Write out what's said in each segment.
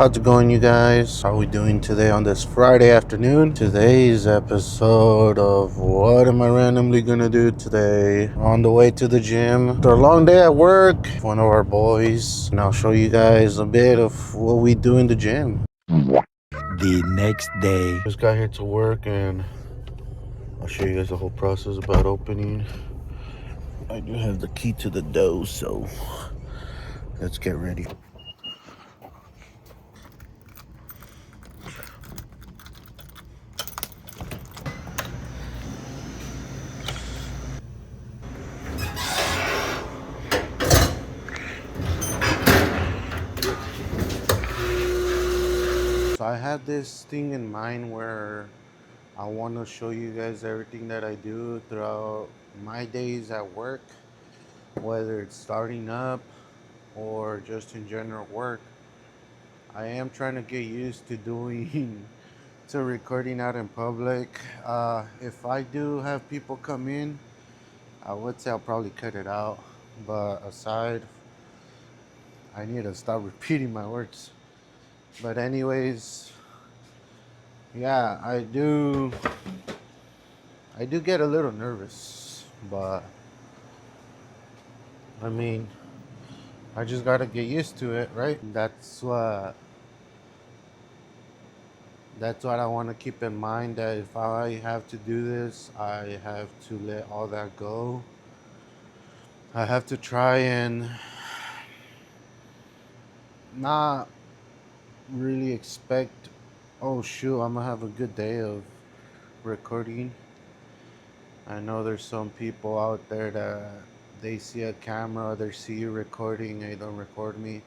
How's it going, you guys? How are we doing today on this Friday afternoon? Today's episode of What Am I Randomly Gonna Do Today? On the way to the gym. After a long day at work, one of our boys, and I'll show you guys a bit of what we do in the gym. The next day. Just got here to work, and I'll show you guys the whole process about opening. I do have the key to the door, so let's get ready. So I had this thing in mind where I want to show you guys everything that I do throughout my days at work, whether it's starting up or just in general work. I am trying to get used to doing to recording out in public. If I do have people come in, I would say I'll probably cut it out. But aside, I need to stop repeating my words. But anyways, yeah, I do get a little nervous, but I mean, I just gotta get used to it, right? That's what I want to keep in mind. That if I have to do this, I have to let all that go. I have to try and not really expect, oh shoot, I'm gonna have a good day of recording. I know there's some people out there that they see a camera, they see you recording, they don't record me.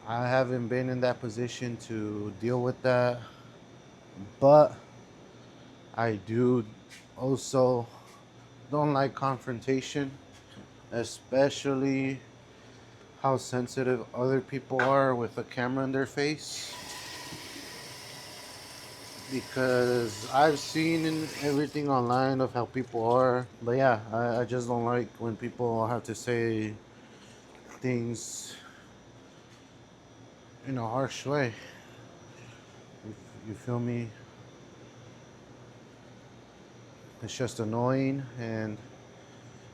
I haven't been in that position to deal with that, but I do also don't like confrontation, especially how sensitive other people are with a camera in their face. Because I've seen in everything online of how people are, but yeah, I just don't like when people have to say things in a harsh way. If you feel me, it's just annoying, and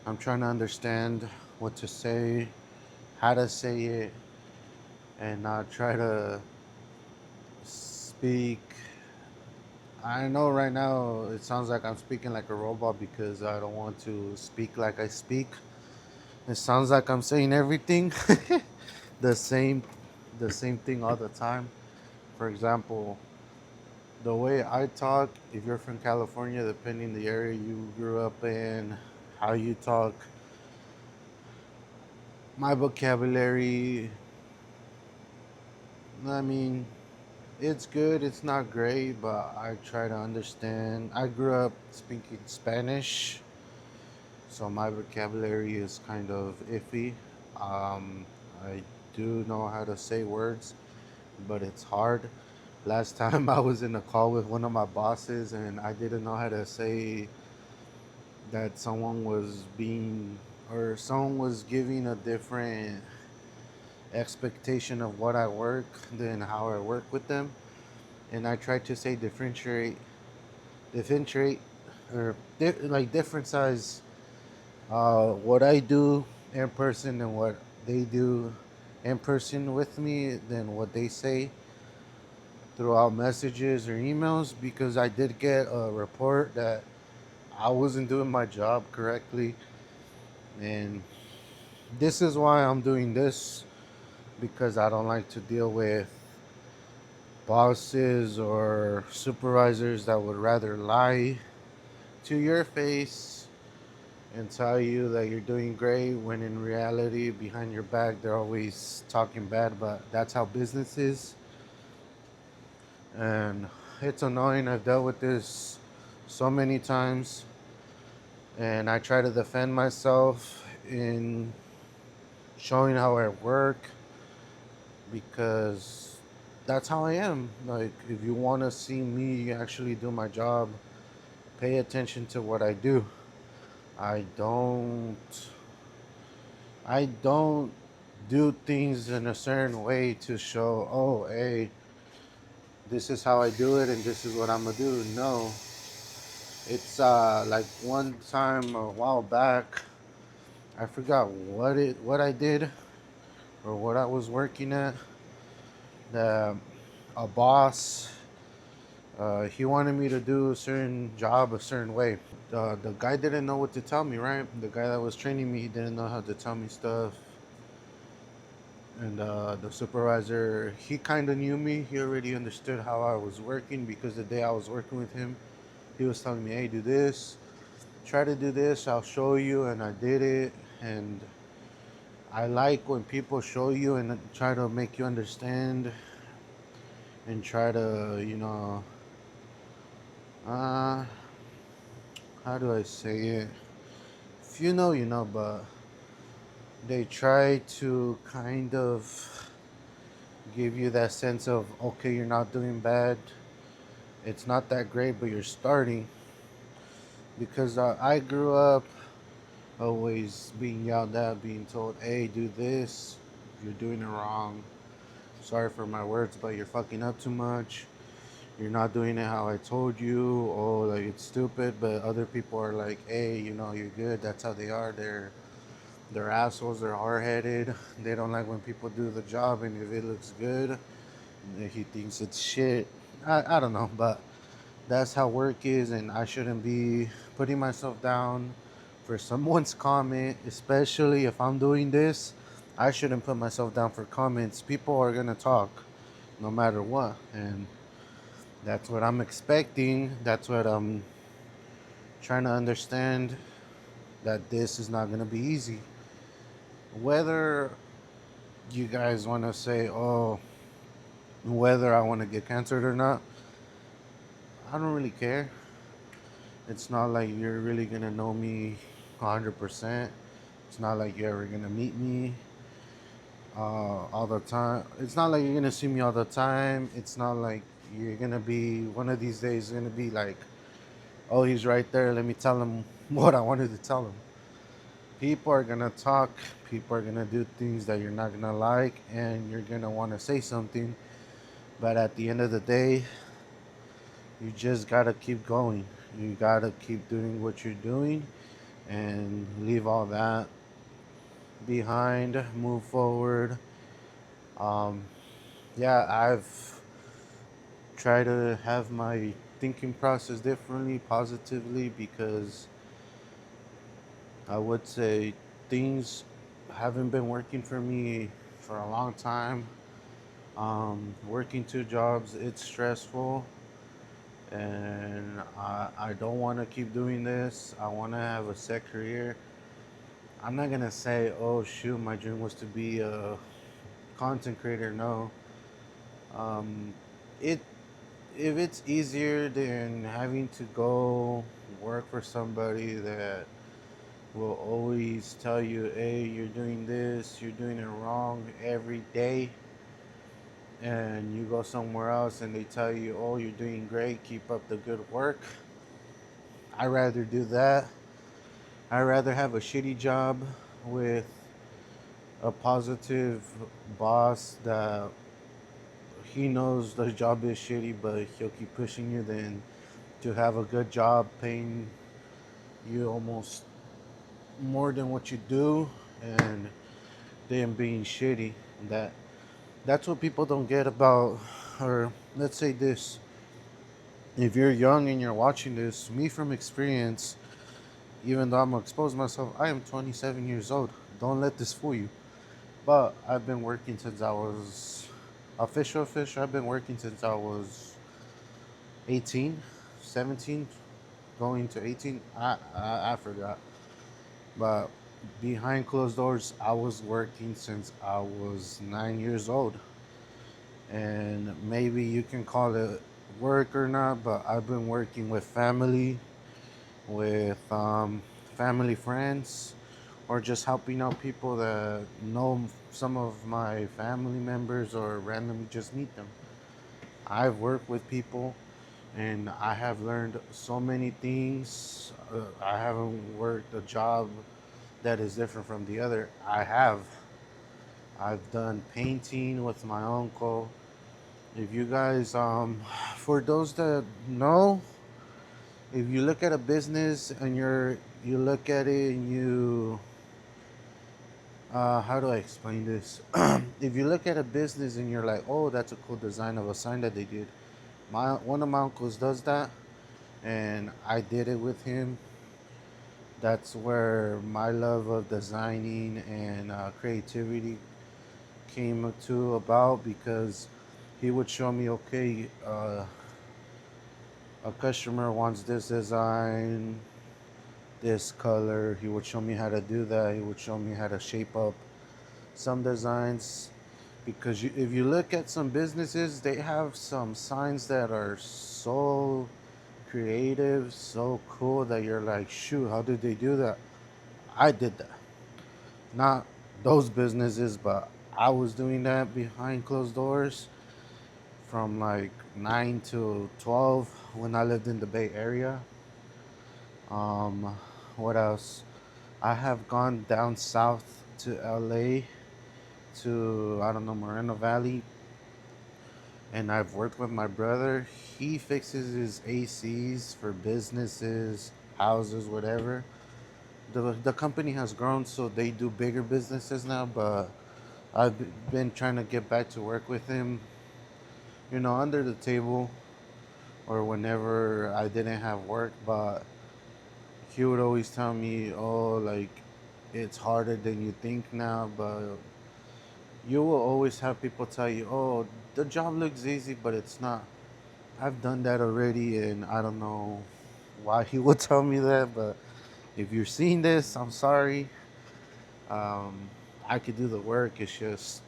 I'm trying to understand what to say, how to say it, and not try to speak. I know right now it sounds like I'm speaking like a robot because I don't want to speak like I speak. It sounds like I'm saying everything the same the same thing all the time. For example, the way I talk, if you're from California, depending the area you grew up in, how you talk, my vocabulary, I mean, it's good, it's not great, but I try to understand. I grew up speaking Spanish, so my vocabulary is kind of iffy. I do know how to say words, but it's hard. Last time I was in a call with one of my bosses, and I didn't know how to say that someone was being or someone was giving a different expectation of what I work than how I work with them. And I tried to say differentiate, or like different size what I do in person and what they do in person with me than what they say throughout messages or emails, because I did get a report that I wasn't doing my job correctly. And this is why I'm doing this, because I don't like to deal with bosses or supervisors that would rather lie to your face and tell you that you're doing great when in reality behind your back they're always talking bad. But that's how business is, and it's annoying. I've dealt with this so many times, and I try to defend myself in showing how I work, because that's how I am. Like, if you want to see me actually do my job, pay attention to what I do. I don't I don't do things in a certain way to show, oh, hey, this is how I do it and this is what I'm gonna do. No, it's like one time a while back, I forgot what I did or what I was working at. The a boss, he wanted me to do a certain job a certain way. The guy didn't know what to tell me, right? The guy that was training me, he didn't know how to tell me stuff. And the supervisor, he kind of knew me. He already understood how I was working because the day I was working with him, he was telling me, hey, do this, try to do this, I'll show you. And I did it. And I like when people show you and try to make you understand and try to, uh, how do I say it? If you know, you know, but they try to kind of give you that sense of, okay, you're not doing bad. It's not that great, but you're starting. Because I grew up always being yelled at, being told, hey, do this, you're doing it wrong. Sorry for my words, but you're fucking up too much. You're not doing it how I told you. Oh, like it's stupid. But other people are like, hey, you're good. That's how they are. They're assholes. They're hard headed. They don't like when people do the job, and if it looks good, he thinks it's shit. I don't know, but that's how work is, and I shouldn't be putting myself down for someone's comment, especially if I'm doing this. I shouldn't put myself down for comments. People are gonna talk no matter what, and that's what I'm expecting. That's what I'm trying to understand, that this is not gonna be easy. Whether you guys want to say, oh, whether I want to get canceled or not, I don't really care. It's not like you're really gonna know me 100%. It's not like you're ever gonna meet me all the time. It's not like you're gonna see me all the time. It's not like you're gonna be one of these days gonna be like, oh, he's right there. Let me tell him what I wanted to tell him. People are gonna talk. People are gonna do things that you're not gonna like, and you're gonna want to say something. But at the end of the day, you just gotta keep going. You gotta keep doing what you're doing and leave all that behind, move forward. Um, yeah, I've tried to have my thinking process differently, positively, because I would say things haven't been working for me for a long time. Working two jobs, it's stressful, and I don't want to keep doing this. I want to have a set career. I'm not gonna say, oh shoot, my dream was to be a content creator. No, um, it if it's easier than having to go work for somebody that will always tell you, hey, you're doing this, you're doing it wrong every day, and you go somewhere else and they tell you, oh, you're doing great, keep up the good work. I'd rather do that. I'd rather have a shitty job with a positive boss that he knows the job is shitty, but he'll keep pushing you than to have a good job paying you almost more than what you do and then being shitty. That that's what people don't get about, or let's say this: if you're young and you're watching this, me from experience, even though I'm gonna expose myself, I am 27 years old. Don't let this fool you. But I've been working since I was official. I've been working since I was 18, 17, going to 18. I forgot. But behind closed doors, I was working since I was 9 years old. And maybe you can call it work or not, but I've been working with family, with family friends, or just helping out people that know some of my family members or randomly just meet them. I've worked with people and I have learned so many things. I haven't worked a job that is different from the other. I have. I've done painting with my uncle. If you guys, for those that know, if you look at a business and you look at it and how do I explain this? If you look at a business and you're like, oh, that's a cool design of a sign that they did. My one of my uncles does that, and I did it with him. That's where my love of designing and creativity came to about because he would show me, okay, a customer wants this design, this color. He would show me how to do that. He would show me how to shape up some designs because if you look at some businesses, they have some signs that are so creative, so cool that you're like, shoot, how did they do that? I did that. Not those businesses, but I was doing that behind closed doors from like 9 to 12 when I lived in the Bay Area. Um, what else? I have gone down south to LA to, I don't know, Moreno Valley, and I've worked with my brother. He fixes his ACs for businesses, houses, whatever. The company has grown, so they do bigger businesses now, but I've been trying to get back to work with him, under the table or whenever I didn't have work, but he would always tell me, oh, like, it's harder than you think now, but you will always have people tell you, oh, the job looks easy, but it's not. I've done that already, and I don't know why he would tell me that, but if you're seeing this, I'm sorry. Um, I could do the work. It's just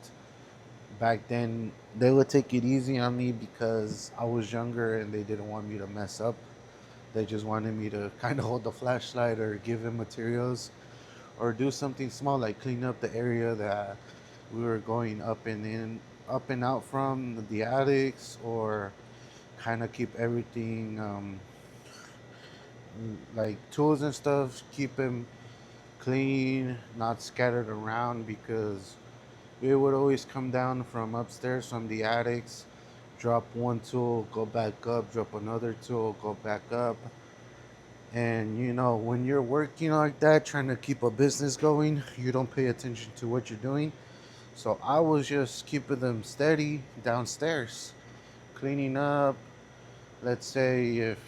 back then they would take it easy on me because I was younger and they didn't want me to mess up. They just wanted me to kind of hold the flashlight or give him materials or do something small like clean up the area that we were going up and out from the attics, or kind of keep everything like tools and stuff, keep them clean, not scattered around because it would always come down from upstairs from the attics, drop one tool, go back up, drop another tool, go back up. And when you're working like that, trying to keep a business going, you don't pay attention to what you're doing. So I was just keeping them steady downstairs, cleaning up. Let's say if,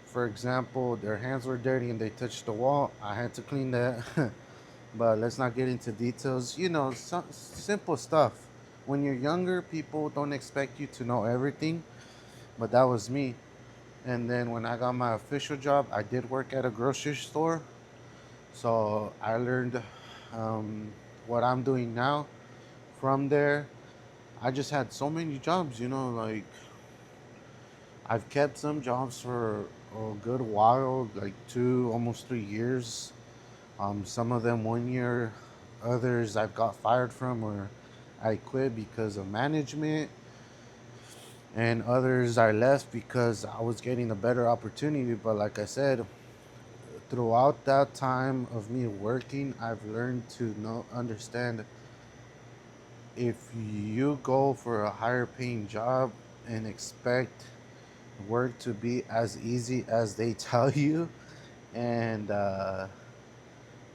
for example, their hands were dirty and they touched the wall, I had to clean that. But let's not get into details. Some simple stuff. When you're younger, people don't expect you to know everything, but that was me. And then when I got my official job, I did work at a grocery store. So I learned what I'm doing now from there. I just had so many jobs, like I've kept some jobs for a good while, like 2, almost 3 years. Some of them 1 year, others I've got fired from or I quit because of management, and others I left because I was getting a better opportunity. But like I said, throughout that time of me working, I've learned to understand if you go for a higher paying job and expect work to be as easy as they tell you, and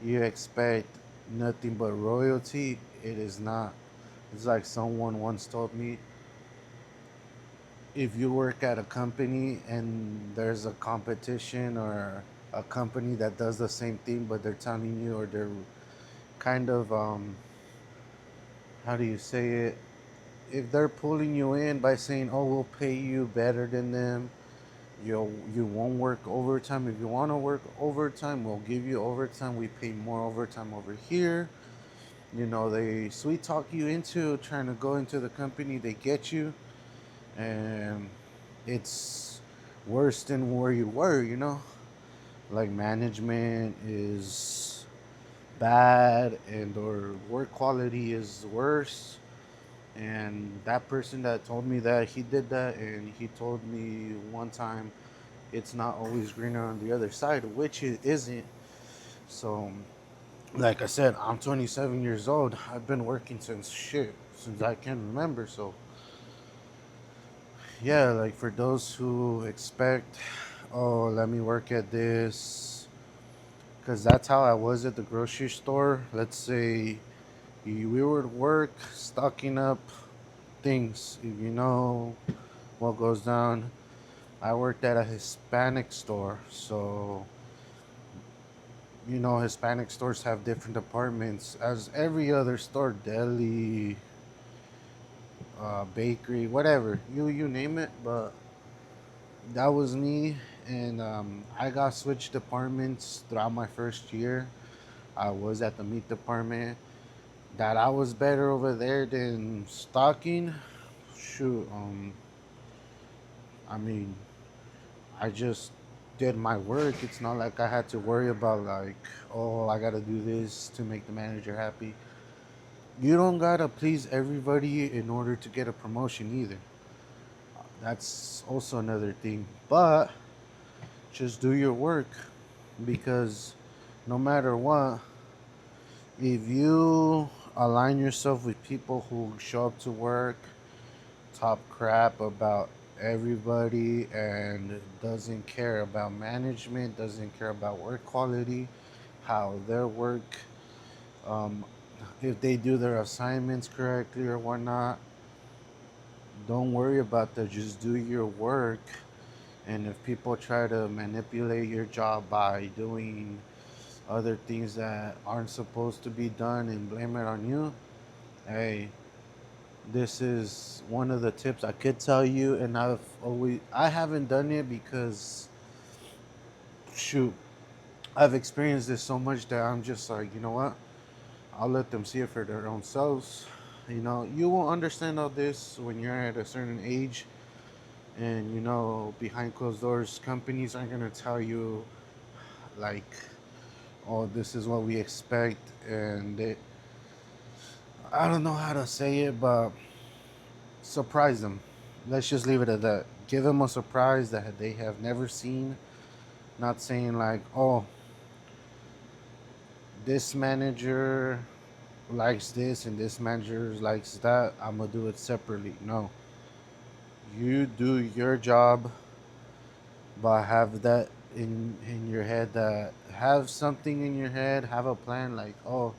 you expect nothing but royalty, it is not. It's like someone once told me, if you work at a company and there's a competition or a company that does the same thing, but they're telling you, or they're kind of, how do you say it? If they're pulling you in by saying, oh, we'll pay you better than them, you won't work overtime. If you want to work overtime, we'll give you overtime. We pay more overtime over here. They sweet talk you into trying to go into the company. They get you, and it's worse than where you were. Like management is bad, and or work quality is worse. And that person that told me that, he did that, and he told me one time it's not always greener on the other side, which it isn't. So Like I said, I'm 27 years old. I've been working since I can remember. So yeah, like for those who expect, oh, let me work at this, because that's how I was at the grocery store. Let's say we were at work stocking up things. If you know what goes down, I worked at a Hispanic store. So Hispanic stores have different departments as every other store, deli, bakery, whatever you name it. But that was me, and I got switched departments throughout my first year. I was at the meat department. That I was better over there than stocking. Shoot, I mean, I just did my work. It's not like I had to worry about like, oh, I gotta do this to make the manager happy. You don't gotta please everybody in order to get a promotion either. That's also another thing. But just do your work, because no matter what, if you align yourself with people who show up to work, talk crap about everybody, and doesn't care about management, doesn't care about work quality, how their work, um, if they do their assignments correctly or whatnot, don't worry about that. Just do your work. And if people try to manipulate your job by doing other things that aren't supposed to be done and blame it on you, hey, this is one of the tips I could tell you. And I haven't done it because, shoot, I've experienced this so much that I'm just like, you know what? I'll let them see it for their own selves. You will understand all this when you're at a certain age. And behind closed doors, companies aren't gonna tell you like, "Oh, this is what we expect," and I don't know how to say it, but surprise them. Let's just leave it at that. Give them a surprise that they have never seen. Not saying like, "Oh, this manager likes this and this manager likes that. I'm gonna do it separately." No, you do your job, but have that in your head, that have something in your head, have a plan like, oh,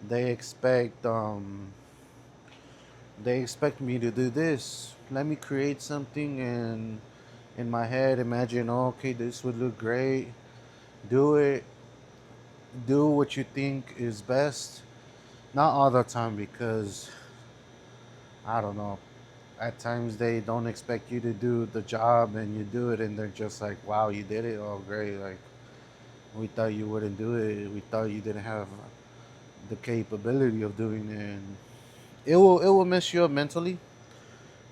they expect me to do this. Let me create something and in my head imagine, oh, okay, this would look great. Do it. Do what you think is best. Not all the time, because I don't know. At times they don't expect you to do the job and you do it and they're just like, wow, you did it. Oh, great. Like, we thought you wouldn't do it. We thought you didn't have the capability of doing it. And it will mess you up mentally,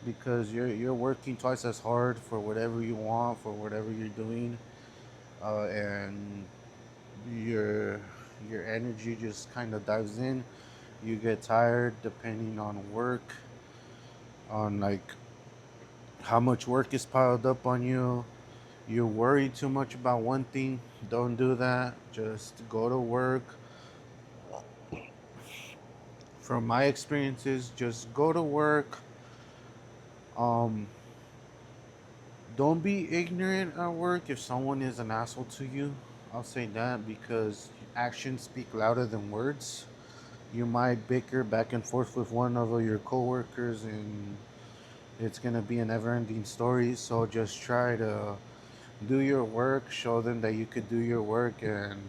because you're working twice as hard for whatever you want, for whatever you're doing, and your your energy just kind of dives in. You get tired depending on work, on like how much work is piled up on you. You worry too much about one thing. Don't do that. Just go to work. From my experiences, just go to work. Um, don't be ignorant at work if someone is an asshole to you. I'll say that, because actions speak louder than words. You might bicker back and forth with one of your coworkers, and it's gonna be a never-ending story. So just try to do your work. Show them that you could do your work, and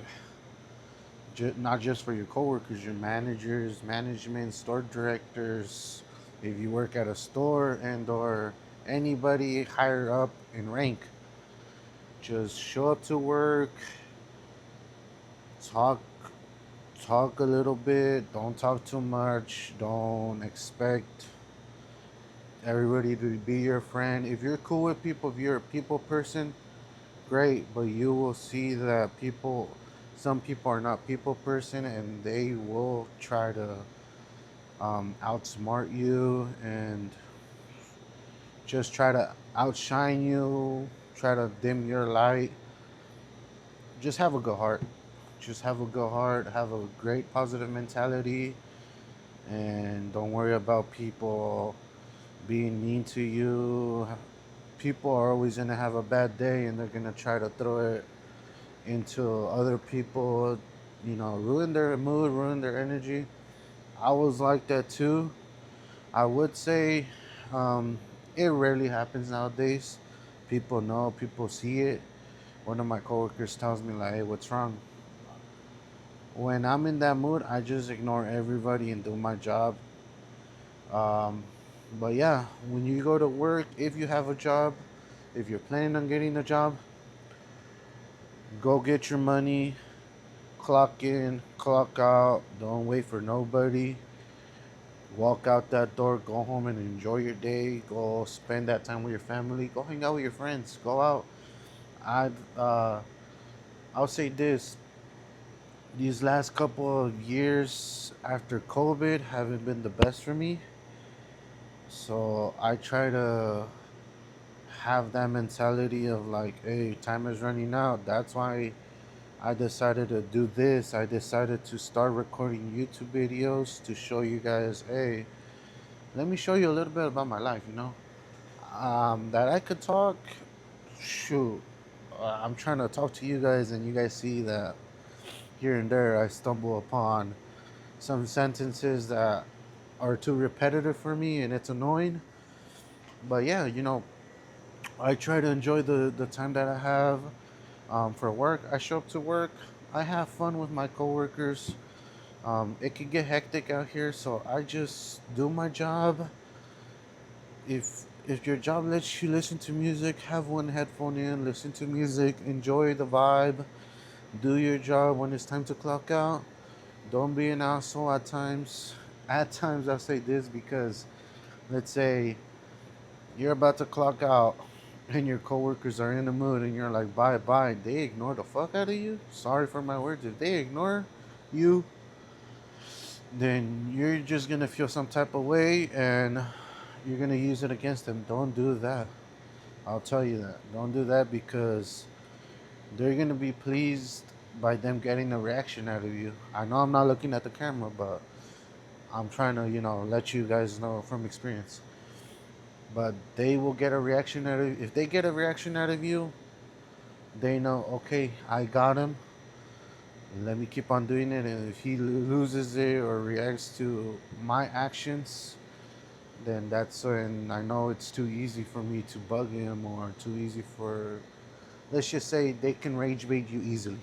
not just for your coworkers, your managers, management, store directors, if you work at a store, and/or anybody higher up in rank. Just show up to work, talk talk a little bit, don't talk too much, don't expect everybody to be your friend. If you're cool with people, if you're a people person, great, but you will see that some people are not people person, and they will try to outsmart you and just try to outshine you, try to dim your light. Just have a good heart. Just have a good heart, have a great positive mentality, and don't worry about people being mean to you. People are always gonna have a bad day, and they're gonna try to throw it into other people, ruin their mood, ruin their energy. I was like that too. I would say it rarely happens nowadays. People know, people see it. One of my coworkers tells me like, "Hey, what's wrong?" When I'm in that mood, I just ignore everybody and do my job. Um, but yeah, when you go to work, if you have a job, if you're planning on getting a job, go get your money, clock in, clock out. Don't wait for nobody. Walk out that door, go home and enjoy your day. Go spend that time with your family. Go hang out with your friends. Go out. I'd I'll say this: these last couple of years after COVID haven't been the best for me. So I try to have that mentality of like, hey, time is running out. That's why I decided to do this. I decided to start recording YouTube videos to show you guys, hey, let me show you a little bit about my life, that I could talk. Shoot, I'm trying to talk to you guys, and you guys see that here and there I stumble upon some sentences that are too repetitive for me, and it's annoying. But yeah, I try to enjoy the time that I have. For work, I show up to work. I have fun with my coworkers. It can get hectic out here, so I just do my job. If your job lets you listen to music, have one headphone in, listen to music, enjoy the vibe, do your job. When it's time to clock out, don't be an asshole at times. At times, I'll say this because let's say you're about to clock out and your coworkers are in the mood and you're like, bye bye. They ignore the fuck out of you. Sorry for my words. If they ignore you, then you're just gonna feel some type of way and you're gonna use it against them. Don't do that. I'll tell you that. Don't do that because they're gonna be pleased by them getting a reaction out of you. I know I'm not looking at the camera, but I'm trying to, let you guys know from experience. But they will get a reaction out of you. If they get a reaction out of you, they know, okay, I got him. Let me keep on doing it. And if he loses it or reacts to my actions, then that's when I know it's too easy for me to bug him or too easy for, let's just say, they can rage bait you easily.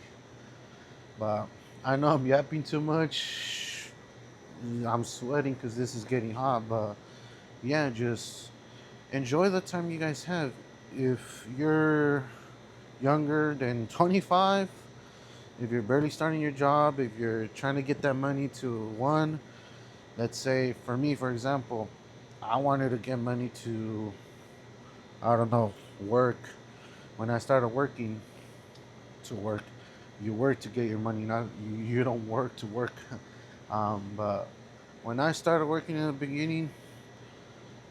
But I know I'm yapping too much. I'm sweating because this is getting hot. But yeah, just enjoy the time you guys have. If you're younger than 25, if you're barely starting your job, if you're trying to get that money to one, let's say for me, for example, I wanted to get money to, I don't know, work. When I started working to work, you work to get your money, not you don't work to work. But when I started working in the beginning,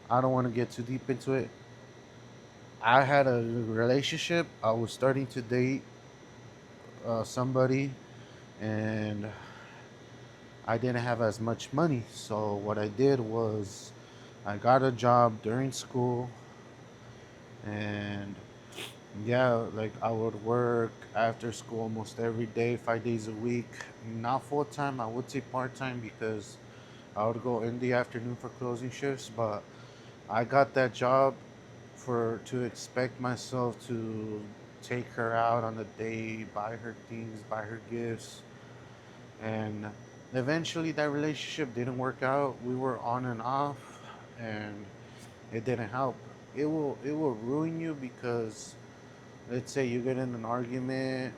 I don't want to get too deep into it. I had a relationship. I was starting to date somebody, and I didn't have as much money. So what I did was I got a job during school, and yeah, like I would work after school almost every day, 5 days a week. Not full time. I would say part time because I would go in the afternoon for closing shifts. But I got that job for to expect myself to take her out on a date, buy her things, buy her gifts, and eventually that relationship didn't work out. We were on and off, and it didn't help. It will ruin you because let's say you get in an argument.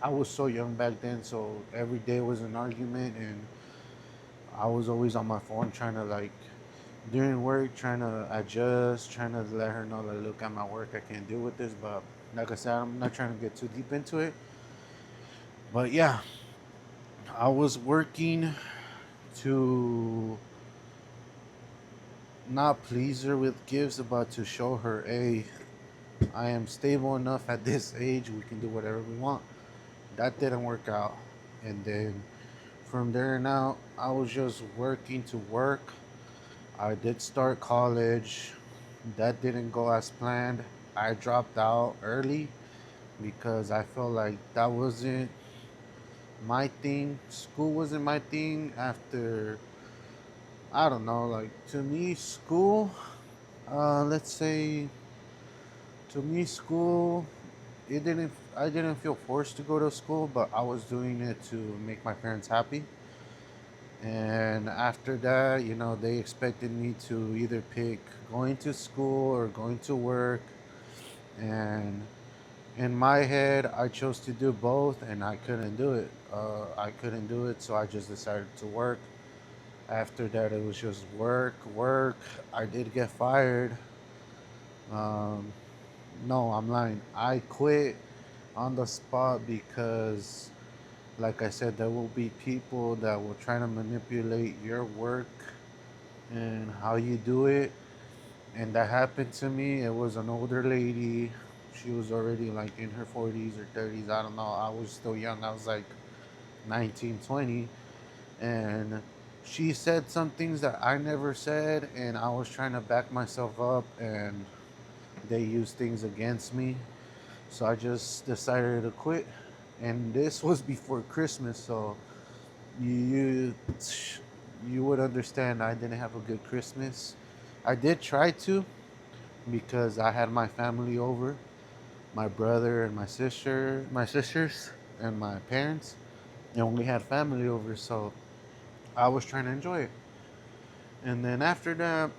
I was so young back then, so every day was an argument, and I was always on my phone trying to like during work trying to adjust, trying to let her know that look at my work, I can't deal with this. But like I said, I'm not trying to get too deep into it. But yeah, I was working to not please her with gifts, but to show her, hey, I am stable enough at this age. We can do whatever we want. That didn't work out. And then from there on out, I was just working to work. I did start college. That didn't go as planned. I dropped out early because I felt like that wasn't my thing. School wasn't my thing after, I don't know, like to me, school, let's say, to me, school, I didn't feel forced to go to school, but I was doing it to make my parents happy. And after that, they expected me to either pick going to school or going to work. And in my head, I chose to do both, and I couldn't do it. I couldn't do it, so I just decided to work. After that, it was just work, work. I did get fired. Um, no, I'm lying. I quit on the spot because, like I said, there will be people that will try to manipulate your work and how you do it. And that happened to me. It was an older lady. She was already like in her 40s or 30s. I don't know. I was still young. I was like 19, 20. And she said some things that I never said. And I was trying to back myself up. And they used things against me. So I just decided to quit. And this was before Christmas. So you you would understand I didn't have a good Christmas. I did try to because I had my family over, my brother and my sisters and my parents, and we had family over, so I was trying to enjoy it. And then after that,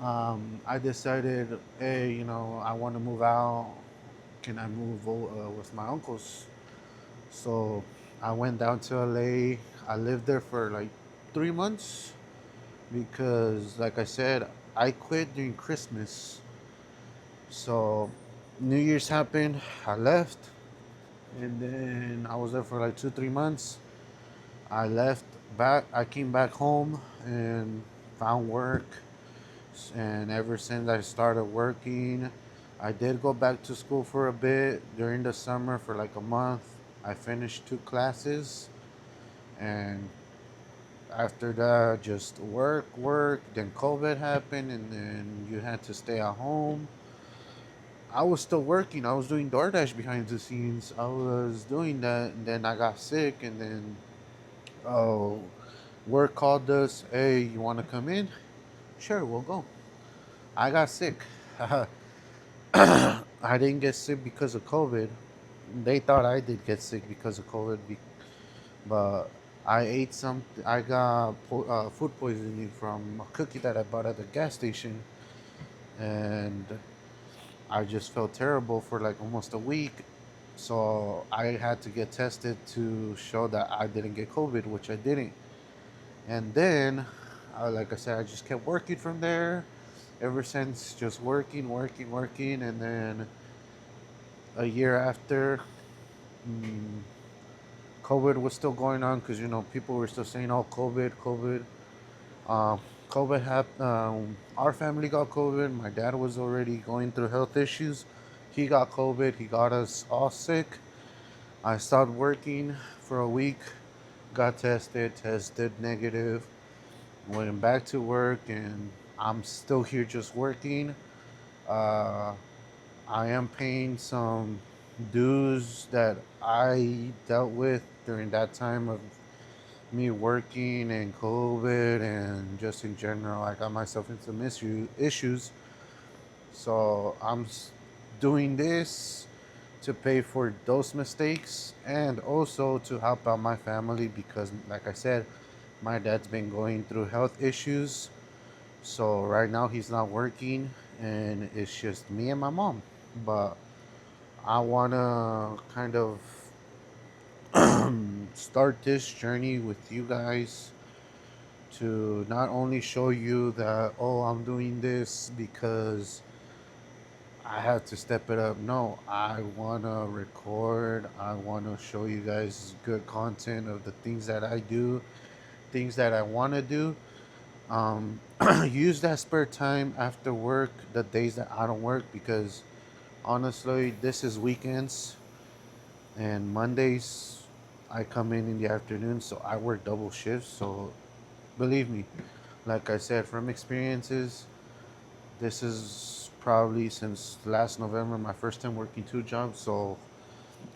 I decided, hey, I want to move out. Can I move with my uncles? So I went down to LA. I lived there for like 3 months because, like I said, I quit during Christmas. So New Year's happened. I left, and then I was there for like 2, 3 months. I left back. I came back home and found work. And ever since I started working, I did go back to school for a bit during the summer for like a month. I finished 2 classes, and after that, just work, work. Then COVID happened, and then you had to stay at home. I was still working. I was doing DoorDash behind the scenes. I was doing that, and then I got sick, and then oh, work called us. Hey, you want to come in? Sure, we'll go. I got sick. I didn't get sick because of COVID. They thought I did get sick because of COVID, but I ate some. I got food poisoning from a cookie that I bought at the gas station, and I just felt terrible for like almost a week. So I had to get tested to show that I didn't get COVID, which I didn't. And then, like I said, I just kept working from there. Ever since, just working, working, working. And then a year after, mm, COVID was still going on because, people were still saying, oh, COVID, COVID. Um, COVID happened. Our family got COVID. My dad was already going through health issues. He got COVID. He got us all sick. I stopped working for a week, got tested negative, went back to work, and I'm still here just working. Uh, I am paying some dues that I dealt with during that time of me working and COVID and just in general. I got myself into some issues. So doing this to pay for those mistakes and also to help out my family because, like I said, my dad's been going through health issues. So right now he's not working and it's just me and my mom. But I want to kind of start this journey with you guys to not only show you that, oh, I'm doing this because I have to step it up. No, I want to record. I want to show you guys good content of the things that I do, things that I want to do. Um, use that spare time after work, the days that I don't work, because honestly, this is weekends. And Mondays I come in the afternoon, so I work double shifts. So believe me, like I said, from experiences, this is probably since last November my first time working two jobs. So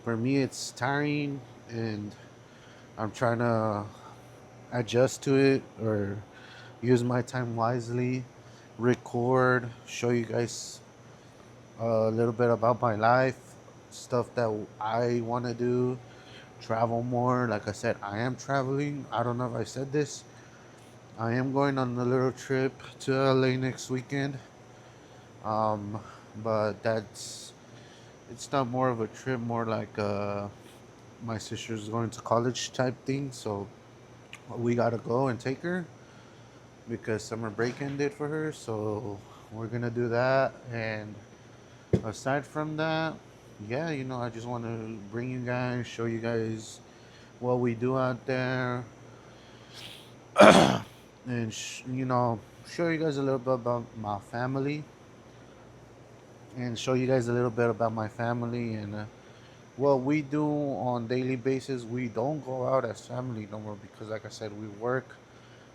for me, it's tiring, and I'm trying to adjust to it or use my time wisely, record, show you guys a little bit about my life, stuff that I want to do, travel more. Like I said, I am traveling. I don't know if I said this. I am going on a little trip to LA next weekend. Um, but it's not more of a trip, more like my sister's going to college type thing. So we gotta go and take her because summer break ended for her. So we're gonna do that. And aside from that, yeah, I just want to bring you guys, show you guys what we do out there, and show you guys a little bit about my family, and show you guys a little bit about my family and what we do on daily basis. We don't go out as family no more because, like I said, we work.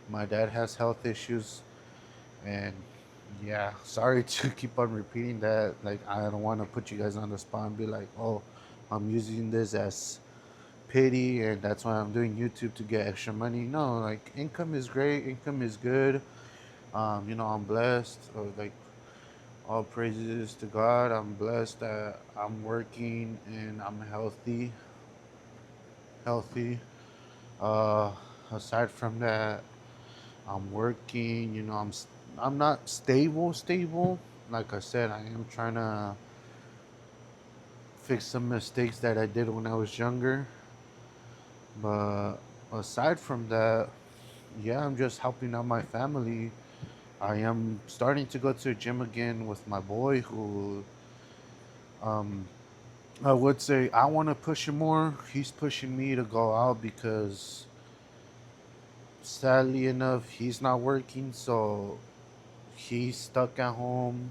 My dad has health issues, and yeah, sorry to keep on repeating that. Like, I don't want to put you guys on the spot and be like, oh, I'm using this as pity and that's why I'm doing YouTube to get extra money. No, like, income is great, income is good. I'm blessed. Like, all praises to God. I'm blessed that I'm working and I'm healthy. Uh, Aside from that, I'm working. I'm not stable. Like I said, I am trying to fix some mistakes that I did when I was younger. But aside from that, yeah, I'm just helping out my family. I am starting to go to the gym again with my boy, who um, I would say I want to push him more. He's pushing me to go out because sadly enough, he's not working, so he's stuck at home.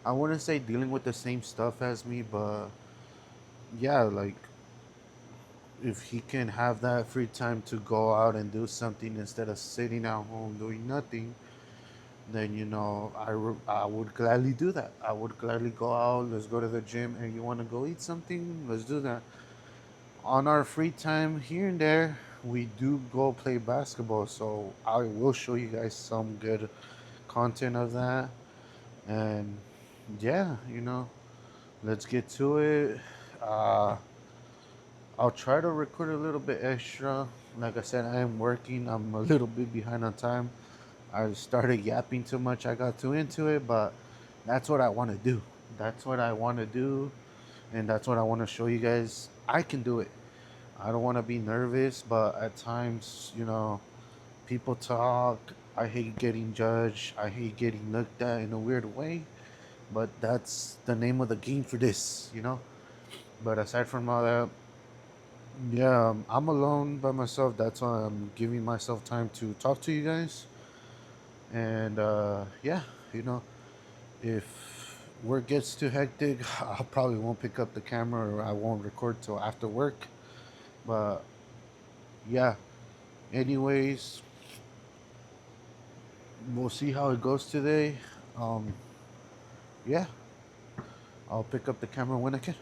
I wouldn't say dealing with the same stuff as me, but yeah, like, if he can have that free time to go out and do something instead of sitting at home doing nothing, then I would gladly do that. I would gladly go out. Let's go to the gym, and you want to go eat something? Let's do that. On our free time here and there, we do go play basketball. So I will show you guys some good content of that. And yeah, let's get to it. Uh, I'll try to record a little bit extra. Like I said, I am working. I'm a little bit behind on time. I started yapping too much. I got too into it, but that's what I want to do. That's what I want to do, and that's what I want to show you guys. I can do it. I don't want to be nervous, but at times, people talk. I hate getting judged. I hate getting looked at in a weird way, but that's the name of the game for this. But aside from all that, yeah, I'm alone by myself. That's why I'm giving myself time to talk to you guys. And yeah, you know, if work gets too hectic, I probably won't pick up the camera or I won't record till after work. But yeah, anyways, we'll see how it goes today. Um, yeah, I'll pick up the camera when I can.